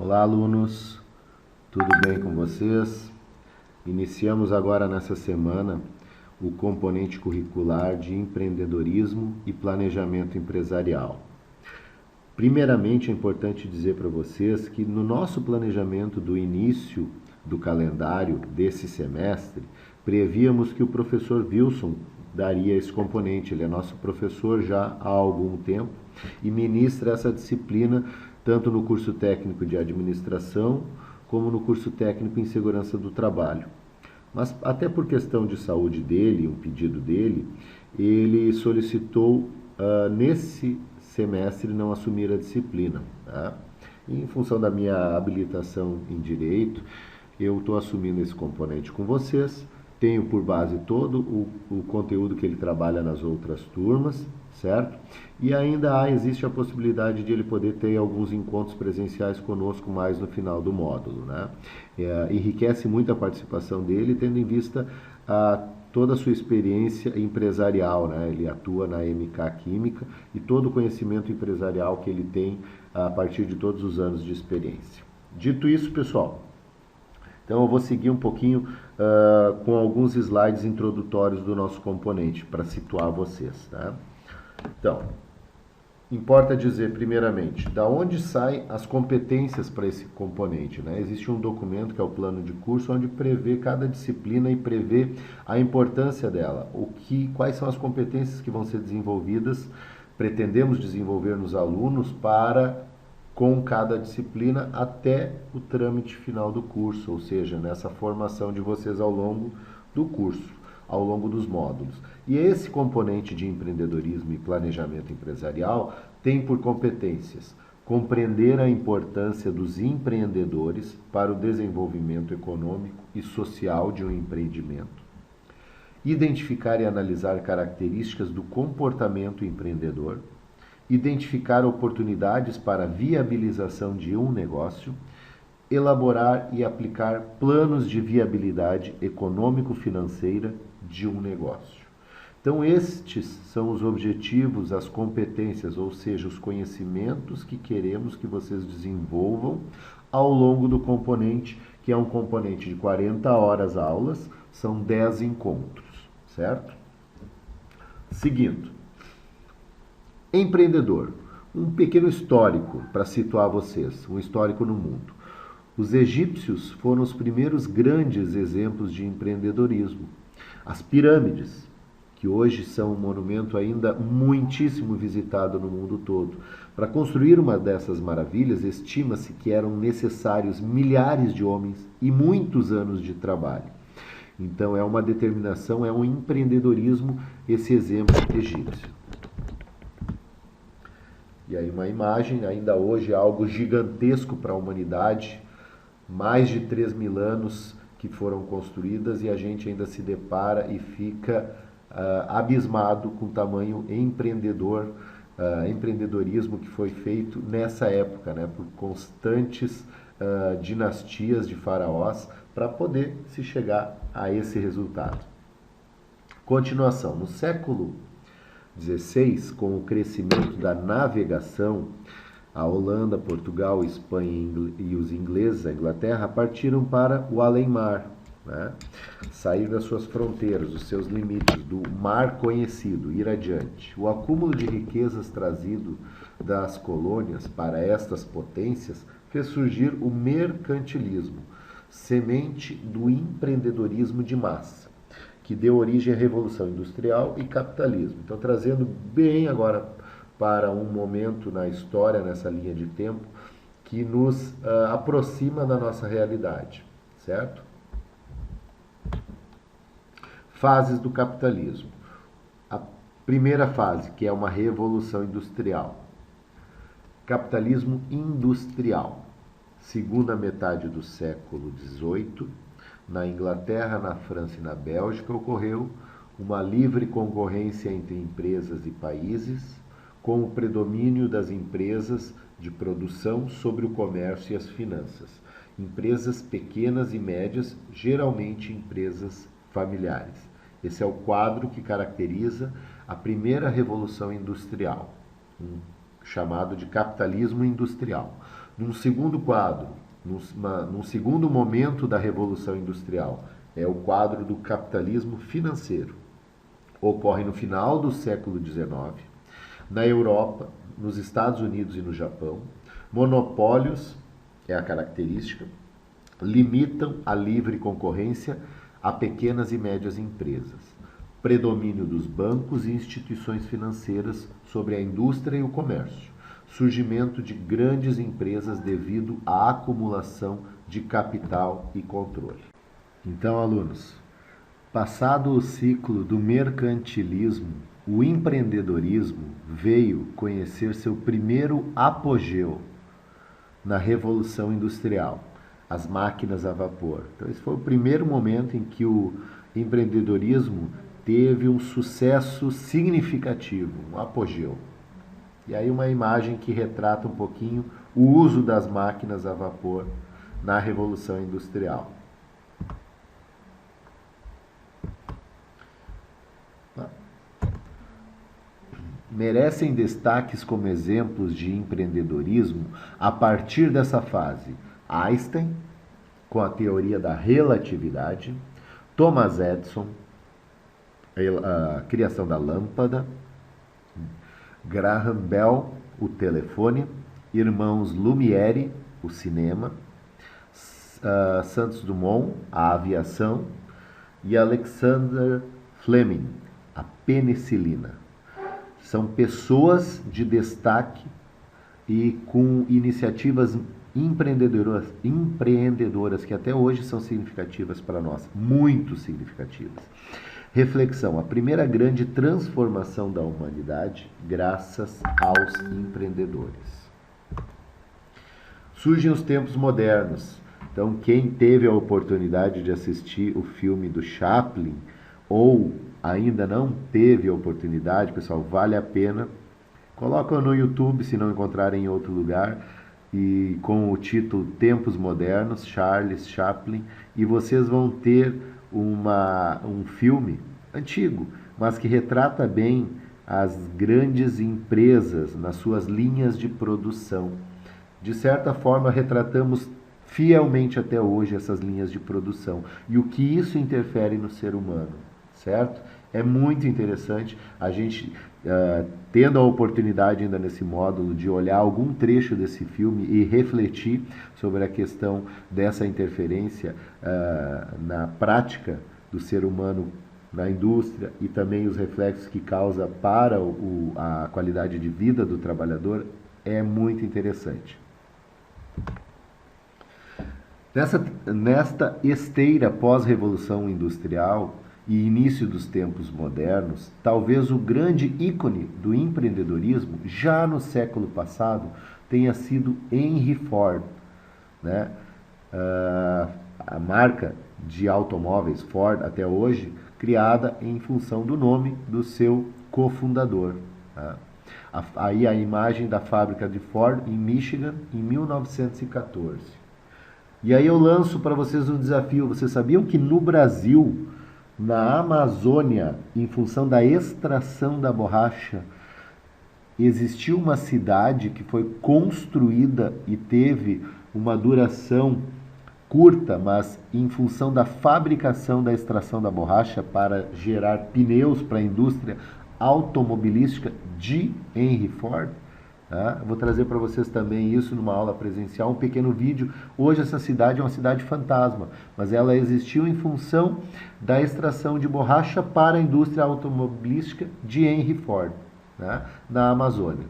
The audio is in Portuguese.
Olá, alunos, tudo bem com vocês? Iniciamos agora nessa semana o componente curricular de empreendedorismo e planejamento empresarial. Primeiramente, é importante dizer para vocês que no nosso planejamento do início do calendário desse semestre, prevíamos que o professor Wilson daria esse componente. Ele é nosso professor já há algum tempo e ministra essa disciplina tanto no curso técnico de administração como no curso técnico em segurança do trabalho. Mas até por questão de saúde dele, um pedido dele, ele solicitou nesse semestre não assumir a disciplina. Tá? E em função da minha habilitação em Direito, eu estou assumindo esse componente com vocês. Tenho por base todo o conteúdo que ele trabalha nas outras turmas, certo? E ainda existe a possibilidade de ele poder ter alguns encontros presenciais conosco mais no final do módulo, né? Enriquece muito a participação dele, tendo em vista toda a sua experiência empresarial, né? Ele atua na MK Química e todo o conhecimento empresarial que ele tem a partir de todos os anos de experiência. Dito isso, pessoal, então eu vou seguir um pouquinho com alguns slides introdutórios do nosso componente para situar vocês, tá? Então, importa dizer primeiramente, da onde saem as competências para esse componente, né? Existe um documento que é o plano de curso, onde prevê cada disciplina e prevê a importância dela, quais são as competências que vão ser desenvolvidas, pretendemos desenvolver nos alunos com cada disciplina até o trâmite final do curso, ou seja, nessa formação de vocês ao longo do curso, ao longo dos módulos. E esse componente de empreendedorismo e planejamento empresarial tem por competências compreender a importância dos empreendedores para o desenvolvimento econômico e social de um empreendimento, identificar e analisar características do comportamento empreendedor, identificar oportunidades para a viabilização de um negócio, elaborar e aplicar planos de viabilidade econômico-financeira de um negócio. Então, estes são os objetivos, as competências, ou seja, os conhecimentos que queremos que vocês desenvolvam ao longo do componente, que é um componente de 40 horas aulas, são 10 encontros, certo? Seguindo. Empreendedor, um pequeno histórico para situar vocês, um histórico no mundo. Os egípcios foram os primeiros grandes exemplos de empreendedorismo. As pirâmides, que hoje são um monumento ainda muitíssimo visitado no mundo todo. Para construir uma dessas maravilhas, estima-se que eram necessários milhares de homens e muitos anos de trabalho. Então é uma determinação, é um empreendedorismo esse exemplo egípcio. E aí uma imagem, ainda hoje, algo gigantesco para a humanidade, mais de 3.000 anos que foram construídas e a gente ainda se depara e fica abismado com o tamanho empreendedorismo que foi feito nessa época, né, por constantes dinastias de faraós para poder se chegar a esse resultado. Continuação, no século 16, com o crescimento da navegação, a Holanda, Portugal, Espanha e os ingleses, a Inglaterra, partiram para o além-mar, né? Sair das suas fronteiras, dos seus limites, do mar conhecido, ir adiante. O acúmulo de riquezas trazido das colônias para estas potências fez surgir o mercantilismo, semente do empreendedorismo de massa, que deu origem à Revolução Industrial e capitalismo. Então, trazendo bem agora para um momento na história, nessa linha de tempo, que nos aproxima da nossa realidade, certo? Fases do capitalismo. A primeira fase, que é uma revolução industrial. Capitalismo industrial. Segunda metade do século XVIII, na Inglaterra, na França e na Bélgica, ocorreu uma livre concorrência entre empresas e países, com o predomínio das empresas de produção sobre o comércio e as finanças. Empresas pequenas e médias, geralmente empresas familiares. Esse é o quadro que caracteriza a primeira revolução industrial, chamado de capitalismo industrial. Num segundo quadro, num segundo momento da Revolução Industrial, é o quadro do capitalismo financeiro. Ocorre no final do século XIX, na Europa, nos Estados Unidos e no Japão. Monopólios é a característica, limitam a livre concorrência a pequenas e médias empresas. Predomínio dos bancos e instituições financeiras sobre a indústria e o comércio. Surgimento de grandes empresas devido à acumulação de capital e controle. Então, alunos, passado o ciclo do mercantilismo, o empreendedorismo veio conhecer seu primeiro apogeu na Revolução Industrial, as máquinas a vapor. Então, esse foi o primeiro momento em que o empreendedorismo teve um sucesso significativo, um apogeu. E aí uma imagem que retrata um pouquinho o uso das máquinas a vapor na Revolução Industrial. Merecem destaques como exemplos de empreendedorismo a partir dessa fase Einstein, com a teoria da relatividade, Thomas Edison, a criação da lâmpada, Graham Bell, o telefone, irmãos Lumière, o cinema, Santos Dumont, a aviação, e Alexander Fleming, a penicilina. São pessoas de destaque e com iniciativas empreendedoras que até hoje são significativas para nós, muito significativas. Reflexão: a primeira grande transformação da humanidade graças aos empreendedores. Surgem os tempos modernos. Então, quem teve a oportunidade de assistir o filme do Chaplin ou ainda não teve a oportunidade, pessoal, vale a pena. Coloca no YouTube, se não encontrarem em outro lugar, e com o título Tempos Modernos, Charles Chaplin, e vocês vão ter um filme antigo, mas que retrata bem as grandes empresas nas suas linhas de produção. De certa forma, retratamos fielmente até hoje essas linhas de produção e o que isso interfere no ser humano, certo? É muito interessante a gente, tendo a oportunidade ainda nesse módulo de olhar algum trecho desse filme e refletir sobre a questão dessa interferência na prática do ser humano na indústria e também os reflexos que causa para a qualidade de vida do trabalhador, é muito interessante. Nesta esteira pós-revolução industrial e início dos tempos modernos, talvez o grande ícone do empreendedorismo, já no século passado, tenha sido Henry Ford, né? A marca de automóveis Ford, até hoje, criada em função do nome do seu cofundador. Tá? Aí a imagem da fábrica de Ford em Michigan, em 1914. E aí eu lanço para vocês um desafio. Vocês sabiam que no Brasil, na Amazônia, em função da extração da borracha, existiu uma cidade que foi construída e teve uma duração curta, mas em função da fabricação da extração da borracha para gerar pneus para a indústria automobilística de Henry Ford? Tá? Vou trazer para vocês também isso numa aula presencial, um pequeno vídeo. Hoje essa cidade é uma cidade fantasma, mas ela existiu em função da extração de borracha para a indústria automobilística de Henry Ford, tá? Na Amazônia.